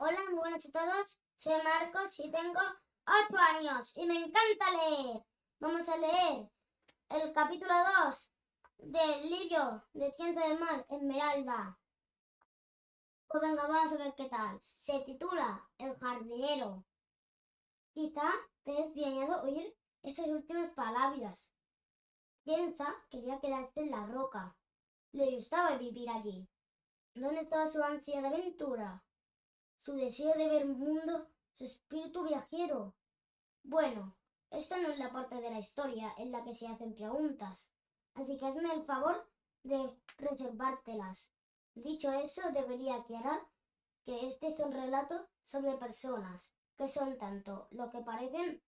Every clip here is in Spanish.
Hola, muy buenas a todos. Soy Marcos y tengo 8 años y me encanta leer. Vamos a leer el capítulo 2 del libro de Ciencia del Mar, Esmeralda. Pues venga, vamos a ver qué tal. Se titula El jardinero. Quizá te es extrañado oír esas últimas palabras. Piensa quería quedarse en la roca. Le gustaba vivir allí. ¿Dónde estaba su ansia de aventura? Su deseo de ver el mundo, su espíritu viajero. Bueno, esta no es la parte de la historia en la que se hacen preguntas, así que hazme el favor de reservártelas. Dicho eso, debería aclarar que este es un relato sobre personas, que son tanto lo que parecen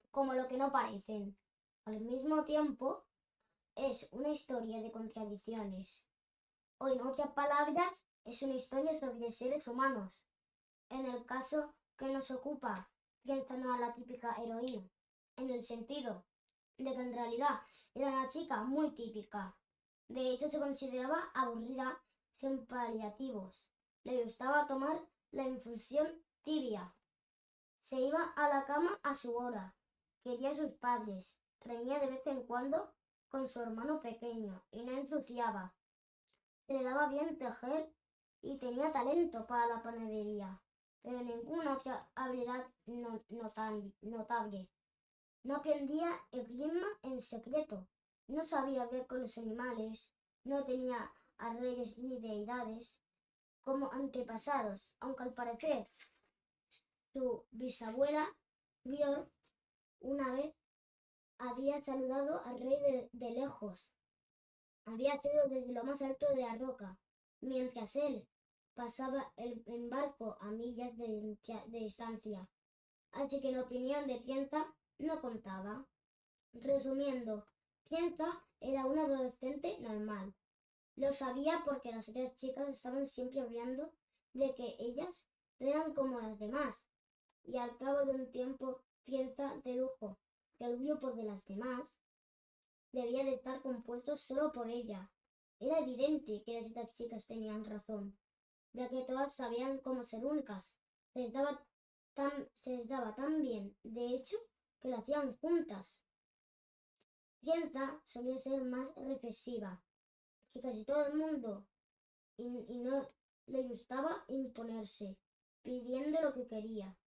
como lo que no parecen. Al mismo tiempo, es una historia de contradicciones. O en otras palabras, es una historia sobre seres humanos. En el caso que nos ocupa, piensa no a la típica heroína, en el sentido de que en realidad era una chica muy típica. De hecho, se consideraba aburrida sin paliativos. Le gustaba tomar la infusión tibia. Se iba a la cama a su hora. Quería a sus padres. Reñía de vez en cuando con su hermano pequeño y no ensuciaba. Se le daba bien tejer y tenía talento para la panadería, pero ninguna otra habilidad notable. No aprendía esgrima en secreto, no sabía ver con los animales, no tenía a reyes ni deidades como antepasados, aunque al parecer su bisabuela Björk una vez había saludado al rey de lejos. Había sido desde lo más alto de la roca, mientras él pasaba en barco a millas de distancia. Así que en opinión de Tienza no contaba. Resumiendo, Tienza era una adolescente normal. Lo sabía porque las otras chicas estaban siempre hablando de que ellas no eran como las demás. Y al cabo de un tiempo, Tienza dedujo que el grupo de las demás debía de estar compuesto solo por ella. Era evidente que las otras chicas tenían razón, ya que todas sabían cómo ser únicas. Se les daba tan bien, de hecho, que lo hacían juntas. Piensa solía ser más reflexiva que casi todo el mundo y no le gustaba imponerse, pidiendo lo que quería.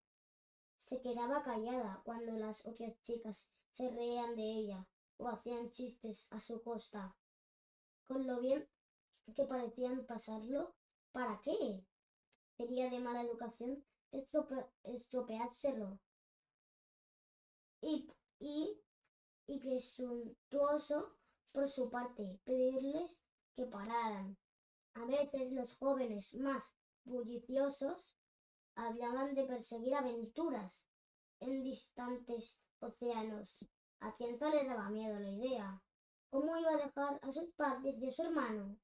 Se quedaba callada cuando las otras chicas se reían de ella o hacían chistes a su costa. Con lo bien que parecían pasarlo, ¿para qué? Sería de mala educación estropeárselo y, y, y presuntuoso por su parte pedirles que pararan. A veces los jóvenes más bulliciosos hablaban de perseguir aventuras en distantes océanos. A Tienza le daba miedo la idea. ¿Cómo iba a dejar a sus padres y a su hermano?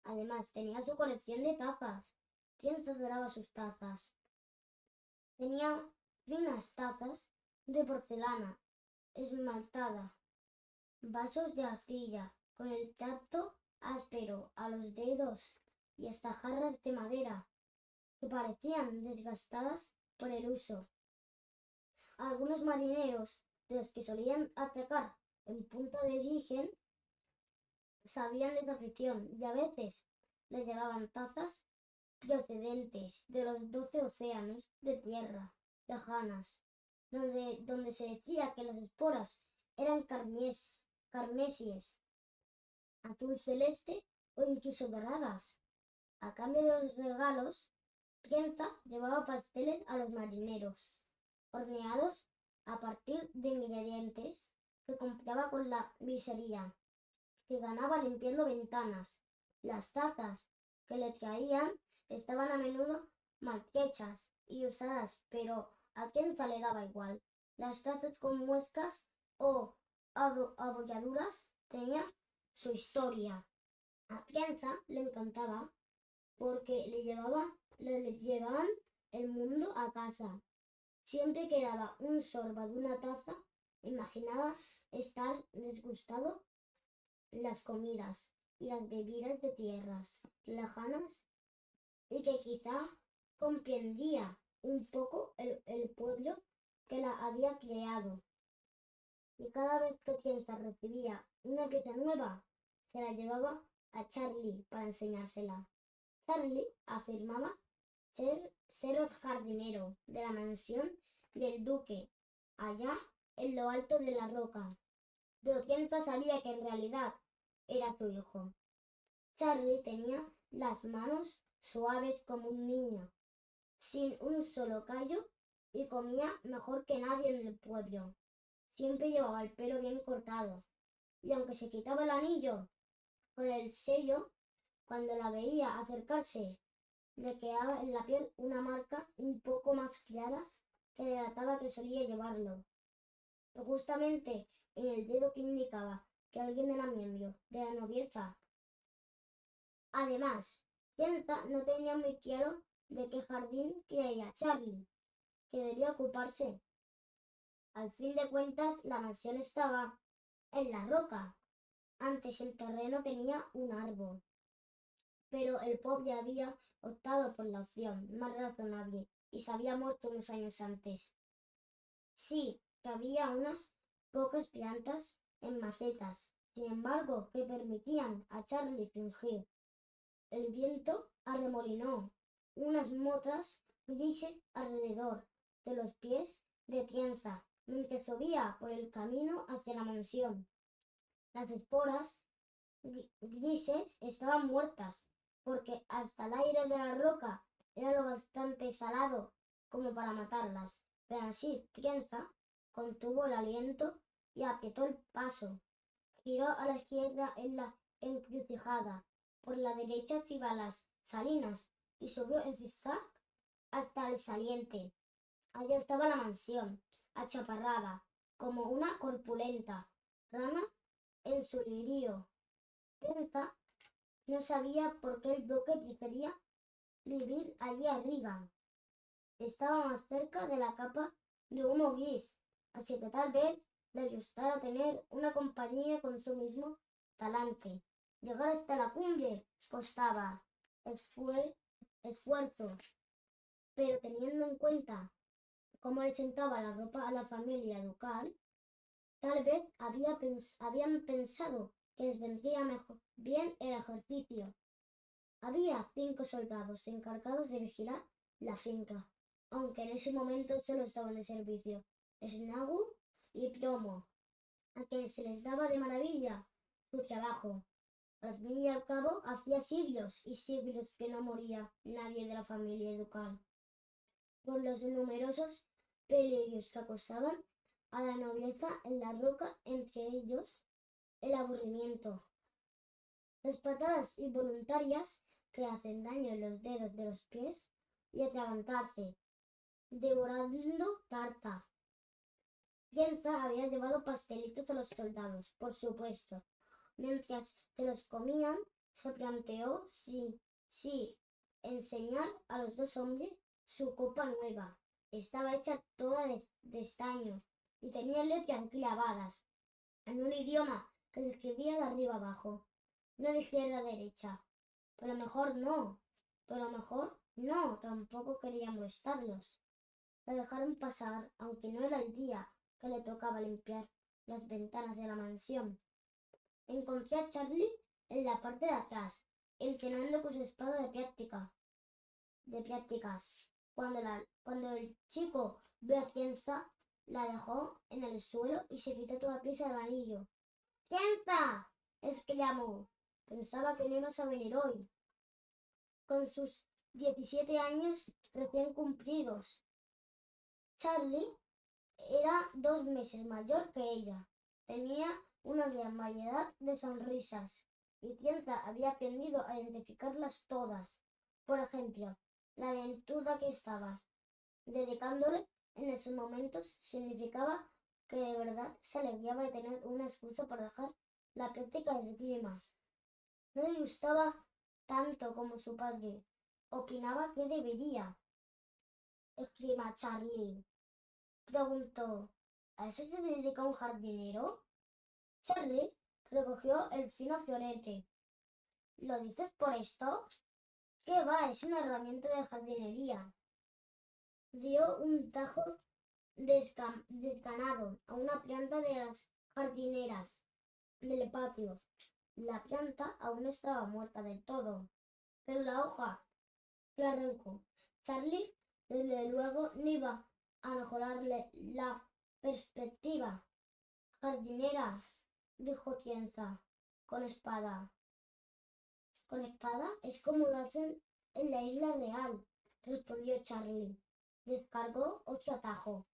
Además, tenía su colección de tazas. Tienza adoraba sus tazas. Tenía finas tazas de porcelana esmaltada, vasos de arcilla con el tacto áspero a los dedos y hasta jarras de madera que parecían desgastadas por el uso. Algunos marineros de los que solían atracar en Punta de Origen sabían de su afición y a veces le llevaban tazas procedentes de los 12 océanos de tierra lejanas, donde se decía que las esporas eran carmesies, azul celeste o incluso doradas. A cambio de los regalos, Tienza llevaba pasteles a los marineros, horneados a partir de ingredientes que compraba con la miseria que ganaba limpiando ventanas. Las tazas que le traían estaban a menudo maltrechas y usadas, pero a Tienza le daba igual. Las tazas con muescas o abolladuras tenían su historia. A Tienza le encantaba porque le llevaban el mundo a casa. Siempre que daba un sorbo de una taza, imaginaba estar disgustado las comidas y las bebidas de tierras lejanas y que quizá comprendía un poco el pueblo que la había creado. Y cada vez que Tienza recibía una pieza nueva, se la llevaba a Charlie para enseñársela. Charlie afirmaba ser el jardinero de la mansión del duque, allá en lo alto de la roca. Pero Tienza sabía que en realidad era su hijo. Charlie tenía las manos suaves como un niño, sin un solo callo, y comía mejor que nadie en el pueblo. Siempre llevaba el pelo bien cortado, y aunque se quitaba el anillo con el sello, cuando la veía acercarse, le quedaba en la piel una marca un poco más clara que delataba que solía llevarlo. Y justamente en el dedo que indicaba que alguien era miembro de la nobleza. Además, Tienza no tenía muy claro de qué jardín quería Charlie, que debía ocuparse. Al fin de cuentas, la mansión estaba en la roca. Antes el terreno tenía un árbol, pero el pobre había optado por la opción más razonable y se había muerto unos años antes. Sí, que había unas pocas plantas en macetas, sin embargo, que permitían a Charlie fingir. El viento arremolinó unas motas grises alrededor de los pies de Tienza mientras subía por el camino hacia la mansión. Las esporas grises estaban muertas, porque hasta el aire de la roca era lo bastante salado como para matarlas. Pero así Tienza contuvo el aliento y apretó el paso. Giró a la izquierda en la encrucijada. Por la derecha iba a las salinas y subió en zigzag hasta el saliente. Allá estaba la mansión, achaparrada, como una corpulenta rana en su lirio. Tenza no sabía por qué el duque prefería vivir allí arriba. Estaba más cerca de la capa de humo gris, así que tal vez le gustara tener una compañía con su mismo talante. Llegar hasta la cumbre costaba esfuerzo, pero teniendo en cuenta cómo le sentaba la ropa a la familia ducal, tal vez habían pensado que les vendría mejor bien el ejercicio. Había 5 soldados encargados de vigilar la finca, aunque en ese momento solo estaban de servicio Snagu y Plomo, a quienes se les daba de maravilla su trabajo. Al fin y al cabo, hacía siglos y siglos que no moría nadie de la familia ducal, por los numerosos peligros que acosaban a la nobleza en la roca, entre ellos el aburrimiento, las patadas involuntarias que hacen daño en los dedos de los pies y atragantarse, devorando tarta. Tienza había llevado pastelitos a los soldados, por supuesto. Mientras se los comían, se planteó si enseñar a los 2 hombres su copa nueva. Estaba hecha toda de estaño y tenía letras clavadas en un idioma que se escribía de arriba abajo, no de izquierda a derecha. Pero mejor no, tampoco quería molestarlos. Lo dejaron pasar, aunque no era el día que le tocaba limpiar las ventanas de la mansión. Encontré a Charlie en la parte de atrás, entrenando con su espada de prácticas. Cuando el chico vio a Tienza, la dejó en el suelo y se quitó toda prisa el anillo. ¡Tienza!, exclamó. Pensaba que no ibas a venir hoy. Con sus 17 años recién cumplidos. Charlie era 2 meses mayor que ella. Tenía una gran variedad de sonrisas y Tienza había aprendido a identificarlas todas. Por ejemplo, la dentuda que estaba dedicándole en esos momentos significaba que de verdad se alegraba de tener una excusa para dejar la práctica de esgrima. No le gustaba tanto como su padre. Opinaba que debería. Esgrima Charlie. Preguntó. ¿A eso se dedica un jardinero? Charlie recogió el fino fiorete. ¿Lo dices por esto? ¿Qué va? Es una herramienta de jardinería. Dio un tajo desganado a una planta de las jardineras del patio. La planta aún estaba muerta del todo, pero la hoja la arrancó. Charlie, desde luego, no iba a mejorarle la perspectiva. Jardinera, dijo Tienza, con espada. ¿Con espada? Es como lo hacen en la isla real, respondió Charlie. Descargó otro atajo.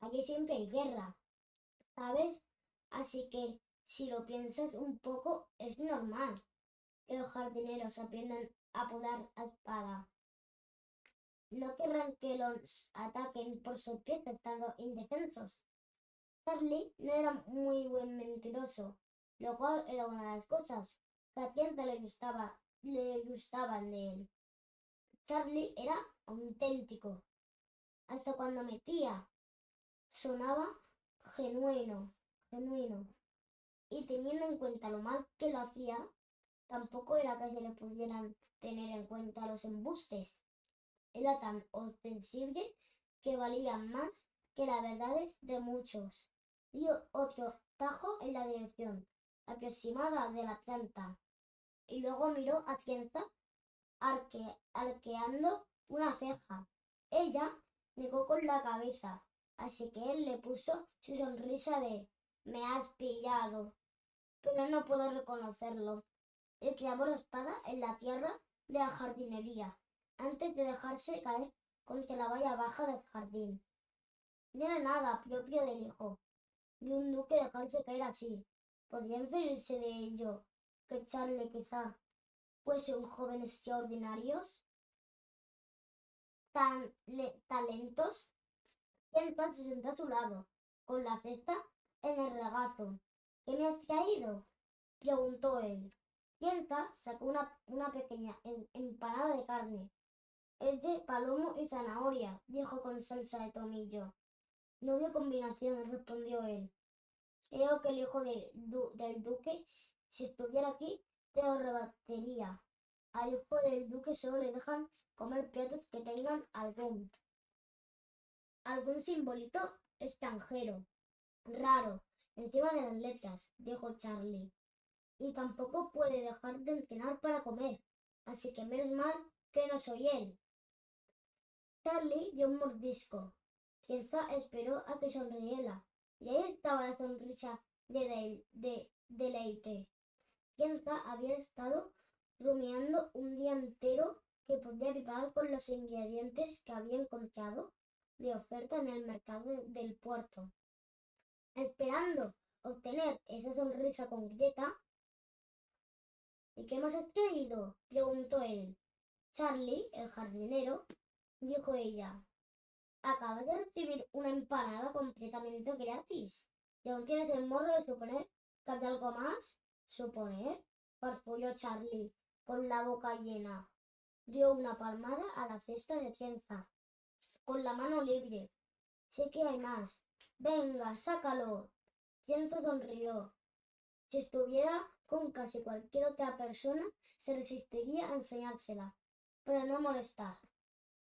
Allí siempre hay guerra, ¿sabes? Así que, si lo piensas un poco, es normal que los jardineros aprendan a podar a espada. No querrán que los ataquen por sorpresa estando indefensos. Charlie no era muy buen mentiroso, lo cual era una de las cosas que a Tienza le gustaban de él. Charlie era auténtico, hasta cuando metía, sonaba genuino. Y teniendo en cuenta lo mal que lo hacía, tampoco era que se le pudieran tener en cuenta los embustes. Era tan ostensible que valía más que las verdades de muchos. Dio otro tajo en la dirección aproximada de la planta y luego miró a Tienza arqueando una ceja. Ella negó con la cabeza, así que él le puso su sonrisa de «Me has pillado», pero no pudo reconocerlo. Y clavó la espada en la tierra de la jardinería, antes de dejarse caer contra la valla baja del jardín. No era nada propio del hijo de un duque dejarse caer así. Podría inferirse de ello que Charlie quizá fuese un joven extraordinario, talentos. Tienza se sentó a su lado, con la cesta en el regazo. ¿Qué me has traído?, preguntó él. Tienza sacó una pequeña empanada de carne. Es de palomo y zanahoria, dijo con salsa de tomillo. No veo combinación, respondió él. Creo que el hijo del duque, si estuviera aquí, te lo rebatería. Al hijo del duque solo le dejan comer platos que tengan algún simbolito extranjero, raro, encima de las letras, dijo Charlie. Y tampoco puede dejar de entrenar para comer, así que menos mal que no soy él. Charlie dio un mordisco. Tienza esperó a que sonriera, y ahí estaba la sonrisa de deleite. Tienza había estado rumiando un día entero que podía preparar con los ingredientes que había encontrado de oferta en el mercado del puerto. Esperando obtener esa sonrisa concreta. ¿Y qué más has traído?, preguntó él. Charlie, el jardinero, dijo ella. Acabas de recibir una empanada completamente gratis. ¿Y aún tienes el morro de suponer que hay algo más? ¿Suponer?, farfulló Charlie, con la boca llena. Dio una palmada a la cesta de Tienza, con la mano libre. Sé que hay más. Venga, sácalo. Tienza sonrió. Si estuviera con casi cualquier otra persona, se resistiría a enseñársela, pero no molestar.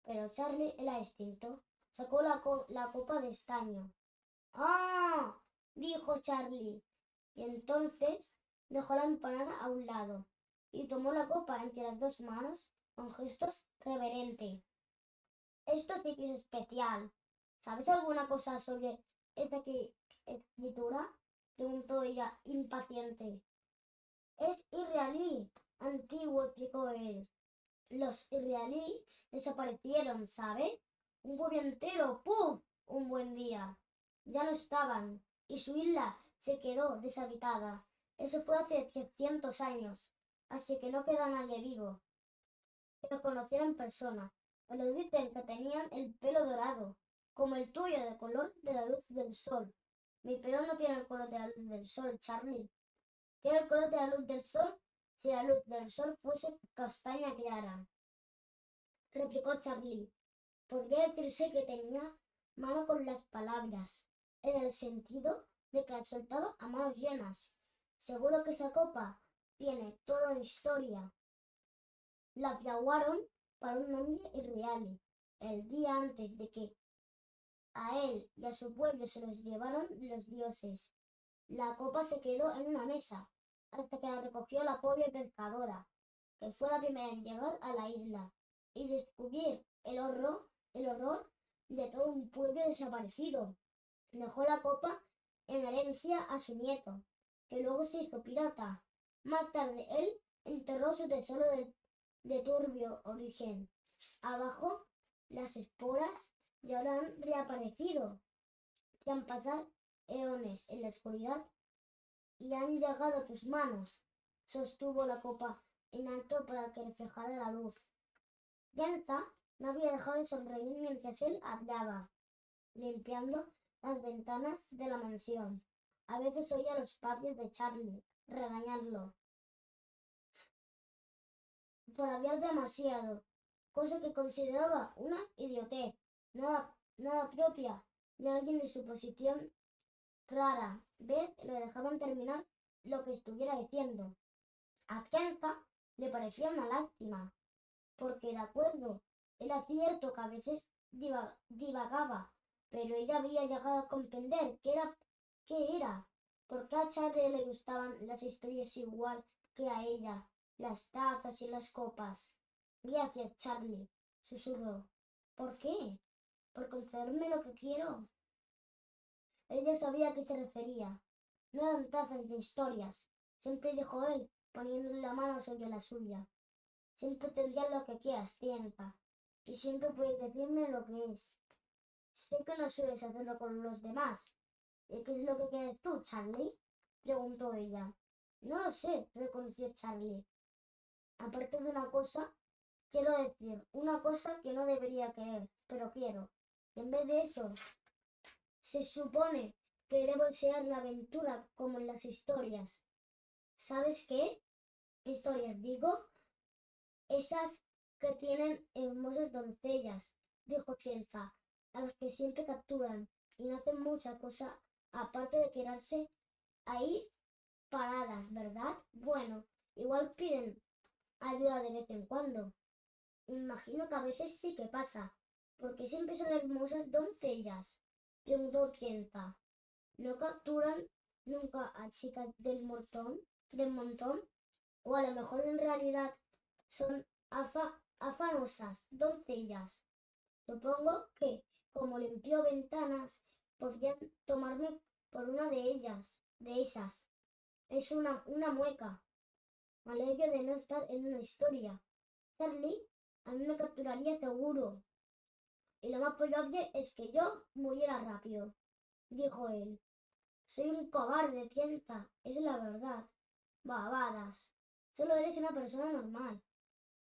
Pero Charlie era distinto. Sacó la copa de estaño. ¡Ah!, dijo Charlie. Y entonces dejó la empanada a un lado y tomó la copa entre las dos manos con gestos reverentes. Esto sí que es especial. ¿Sabes alguna cosa sobre esta escritura?, preguntó ella, impaciente. Es israelí, antiguo, explicó él. Los israelíes desaparecieron, ¿sabes? Un pueblo entero, ¡puf!, un buen día. Ya no estaban, y su isla se quedó deshabitada. Eso fue hace 300 años, así que no queda nadie vivo que lo conociera en persona. Pero dicen que tenían el pelo dorado, como el tuyo, de color de la luz del sol. Mi pelo no tiene el color de la luz del sol, Charlie. Tiene el color de la luz del sol si la luz del sol fuese castaña clara, replicó Charlie. Podría decirse que tenía mano con las palabras, en el sentido de que las soltaba a manos llenas. Seguro que esa copa tiene toda una historia. la fraguaron para un nombre irreal. El día antes de que a él y a su pueblo se los llevaron los dioses. La copa se quedó en una mesa hasta que la recogió la pobre pescadora, que fue la primera en llegar a la isla y descubrir el horror de todo un pueblo desaparecido. Dejó la copa en herencia a su nieto, que luego se hizo pirata. Más tarde él enterró su tesoro de turbio origen. Abajo las esporas ya habrán reaparecido. Ya han pasado eones en la oscuridad y han llegado a tus manos. Sostuvo la copa en alto para que reflejara la luz. Yanza no había dejado de sonreír mientras él hablaba, limpiando las ventanas de la mansión. A veces oía a los padres de Charlie regañarlo por hablar demasiado, cosa que consideraba una idiotez, nada propia de alguien de su posición. Rara vez le dejaban terminar lo que estuviera diciendo. A Kenza le parecía una lástima, porque de acuerdo, era cierto que a veces divagaba, pero ella había llegado a comprender qué era, porque a Charlie le gustaban las historias igual que a ella, las tazas y las copas. Gracias, Charlie, susurró. ¿Por qué? ¿Por concederme lo que quiero? Ella sabía a qué se refería. No eran tazas de historias, siempre dijo él, poniéndole la mano sobre la suya. Siempre tendrás lo que quieras, Tienza, y siempre puedes decirme lo que es. Sé que no sueles hacerlo con los demás. ¿Y qué es lo que quieres tú, Charlie? Preguntó ella. No lo sé, reconoció Charlie. Aparte de una cosa, quiero decir, una cosa que no debería querer, pero quiero. En vez de eso, se supone que debo desear la aventura como en las historias. ¿Sabes qué? Historias, digo, esas que tienen hermosas doncellas, dijo Tienza, a las que siempre capturan y no hacen mucha cosa aparte de quedarse ahí paradas, ¿verdad? Bueno, igual piden ayuda de vez en cuando. Imagino que a veces sí que pasa, porque siempre son hermosas doncellas, preguntó Tienza. ¿No capturan nunca a chicas del montón? O a lo mejor en realidad son afanosas doncellas. Supongo que, como limpió ventanas, podrían tomarme por una de esas. Es una mueca. Me alegro de no estar en una historia. Charlie, a mí me capturaría seguro. Y lo más probable es que yo muriera rápido, dijo él. Soy un cobarde, Tienza, es la verdad. Babadas. Solo eres una persona normal.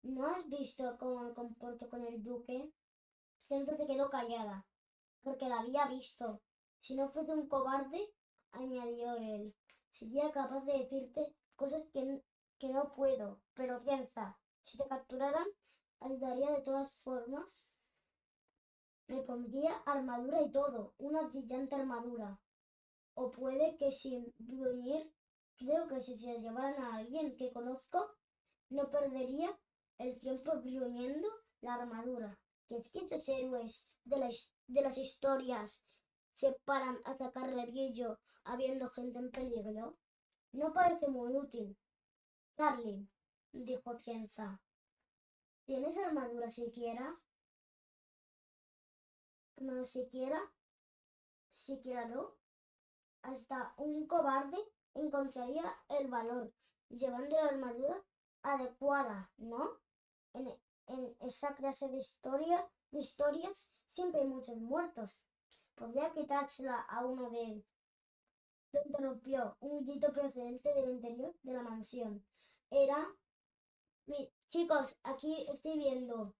¿No has visto cómo me comporto con el duque? Tienza se quedó callada, porque la había visto. Si no fuese un cobarde, añadió él, sería capaz de decirte cosas que no puedo. Pero Tienza, si te capturaran, ayudaría de todas formas. Me pondría armadura y todo, una brillante armadura. O puede que sin gruñir, creo que si se llevaran a alguien que conozco, no perdería el tiempo gruñendo la armadura. Que es que estos héroes de las historias se paran a sacarle brillo habiendo gente en peligro. No parece muy útil. Charlie, dijo Tienza, ¿tienes armadura siquiera? No siquiera, siquiera no. Hasta un cobarde encontraría el valor llevando la armadura adecuada, ¿no? En, en esa clase de historias siempre hay muchos muertos. Podría quitársela a uno de él. Lo interrumpió un grito procedente del interior de la mansión. Era... Chicos, aquí estoy viendo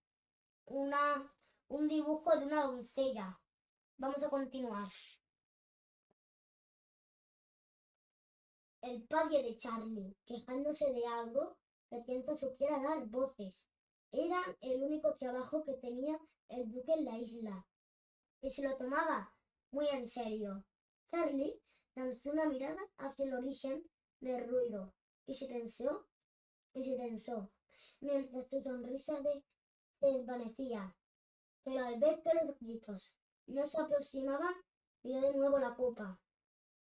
un dibujo de una doncella. Vamos a continuar. El padre de Charlie, quejándose de algo, que Tienza supiera dar voces. Era el único trabajo que tenía el duque en la isla, y se lo tomaba muy en serio. Charlie lanzó una mirada hacia el origen del ruido y se tensó. mientras su sonrisa se desvanecía. Pero al ver que los gritos no se aproximaban, miró de nuevo la copa.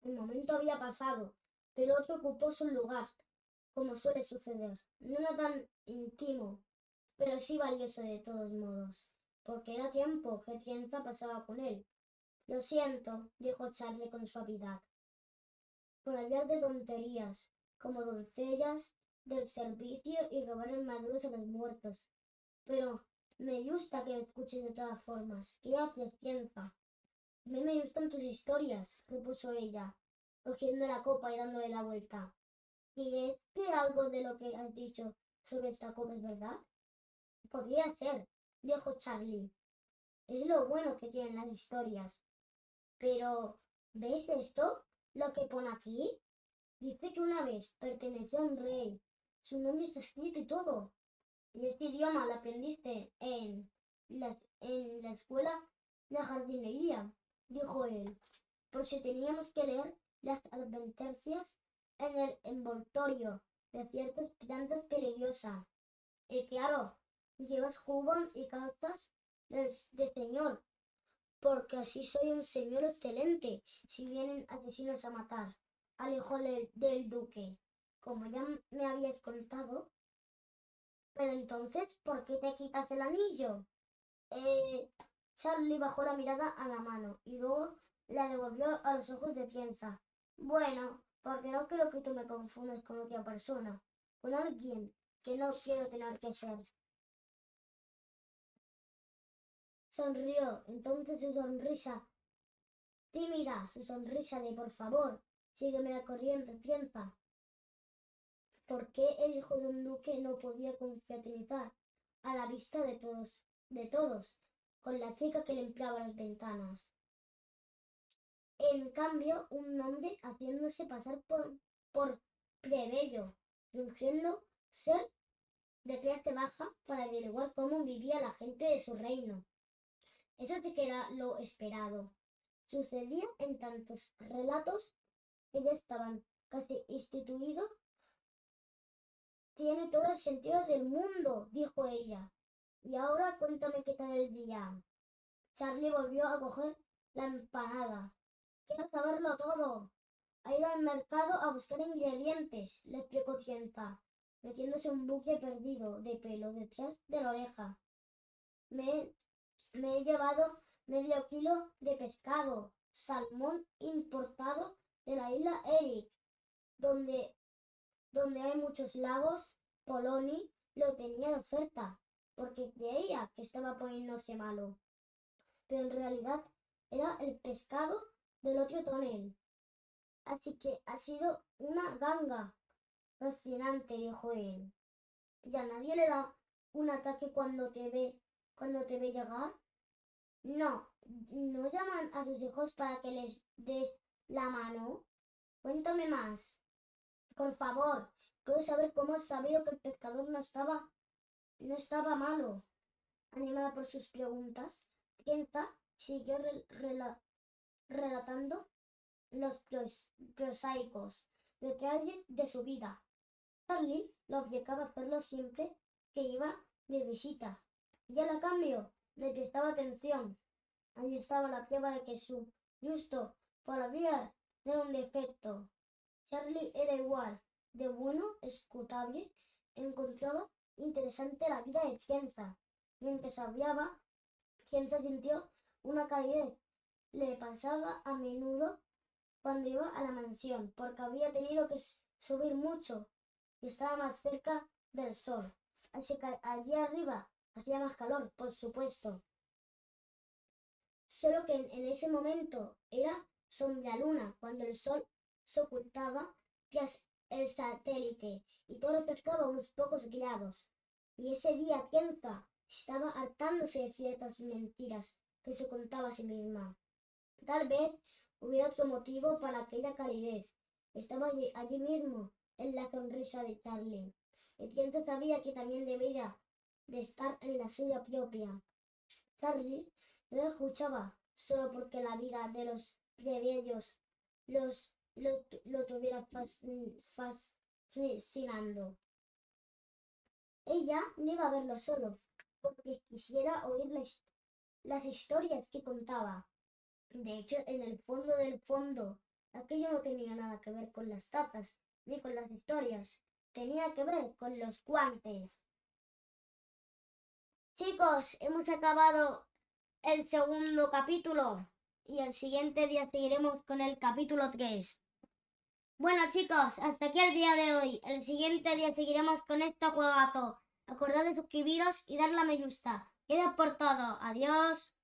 El momento había pasado, pero otro ocupó su lugar, como suele suceder. No era tan íntimo, pero sí valioso de todos modos, porque era tiempo que Tienza pasaba con él. Lo siento, dijo Charlie con suavidad, por hablar de tonterías, como doncellas del servicio y robar armaduras a los muertos. Pero me gusta que me escuches de todas formas. ¿Qué haces, Tienza? A mí me gustan tus historias, repuso ella, cogiendo la copa y dándole la vuelta. ¿Y es que algo de lo que has dicho sobre esta copa es verdad? Podría ser, dijo Charlie. Es lo bueno que tienen las historias. Pero, ¿ves esto? ¿Lo que pone aquí? Dice que una vez perteneció a un rey. Su nombre está escrito y todo. Y este idioma lo aprendiste en la escuela de jardinería, dijo él, por si teníamos que leer las advertencias en el envoltorio de ciertas plantas peligrosas. Y claro, llevas jubón y calzas de señor, porque así soy un señor excelente si vienen asesinos a matar al hijo del duque, como ya me habías contado. Pero entonces, ¿por qué te quitas el anillo? Eh, Charlie bajó la mirada a la mano y luego la devolvió a los ojos de Tienza. Bueno, porque no quiero que tú me confundas con otra persona, con alguien que no quiero tener que ser. Sonrió, entonces su sonrisa tímida, su sonrisa de por favor, sígueme la corriente, Tienza. ¿Por qué el hijo de un duque no podía confraternizar a la vista de todos, con la chica que limpiaba las ventanas? En cambio, un hombre haciéndose pasar por plebeyo, fingiendo ser de clase baja para averiguar cómo vivía la gente de su reino. Eso sí que era lo esperado. Sucedía en tantos relatos que ya estaban casi instituidos. Tiene todo el sentido del mundo, dijo ella. Y ahora cuéntame qué tal el día. Charlie volvió a coger la empanada. Quiero saberlo todo. Ha ido al mercado a buscar ingredientes, le explicó Tienza, metiéndose un bucle perdido de pelo detrás de la oreja. Me, me he llevado medio kilo de pescado, salmón importado de la isla Eric, donde hay muchos lagos. Poloni lo tenía de oferta, porque creía que estaba poniéndose malo. Pero en realidad era el pescado del otro tonel. Así que ha sido una ganga. Fascinante, dijo él. ¿Ya nadie le da un ataque cuando te ve llegar? No, no llaman a sus hijos para que les des la mano. Cuéntame más. Por favor, quiero saber cómo has sabido que el pescador no estaba malo. Animada por sus preguntas, Tienza siguió relatando los prosaicos detalles de su vida. Charlie lo obligaba a hacerlo siempre que iba de visita. Y a cambio le prestaba atención. Allí estaba la prueba de que su gusto por hablar era un defecto. Charlie era igual de bueno, escutable, encontraba interesante la vida de Tienza. Mientras hablaba, Tienza sintió una calidez. Le pasaba a menudo cuando iba a la mansión, porque había tenido que subir mucho y estaba más cerca del sol. Así que allí arriba hacía más calor, por supuesto. Solo que en ese momento era sombra luna, cuando el sol se ocultaba tras el satélite y todo refrescaba unos pocos grados. Y ese día Tienza estaba hartándose de ciertas mentiras que se contaba a sí misma. Tal vez hubiera otro motivo para aquella calidez. Estaba allí mismo, en la sonrisa de Charlie. Y Tienza sabía que también debía de estar en la suya propia. Charlie no lo escuchaba solo porque la vida de los plebeyos lo tuviera fascinando. ella no iba a verlo solo, porque quisiera oír las historias que contaba. De hecho, en el fondo del fondo, aquello no tenía nada que ver con las tazas ni con las historias. Tenía que ver con los guantes. Chicos, hemos acabado el segundo capítulo y el siguiente día seguiremos con el capítulo 3. Bueno, chicos, hasta aquí el día de hoy. El siguiente día seguiremos con este juegazo. Acordad de suscribiros y darle a me gusta. Gracias por todo. Adiós.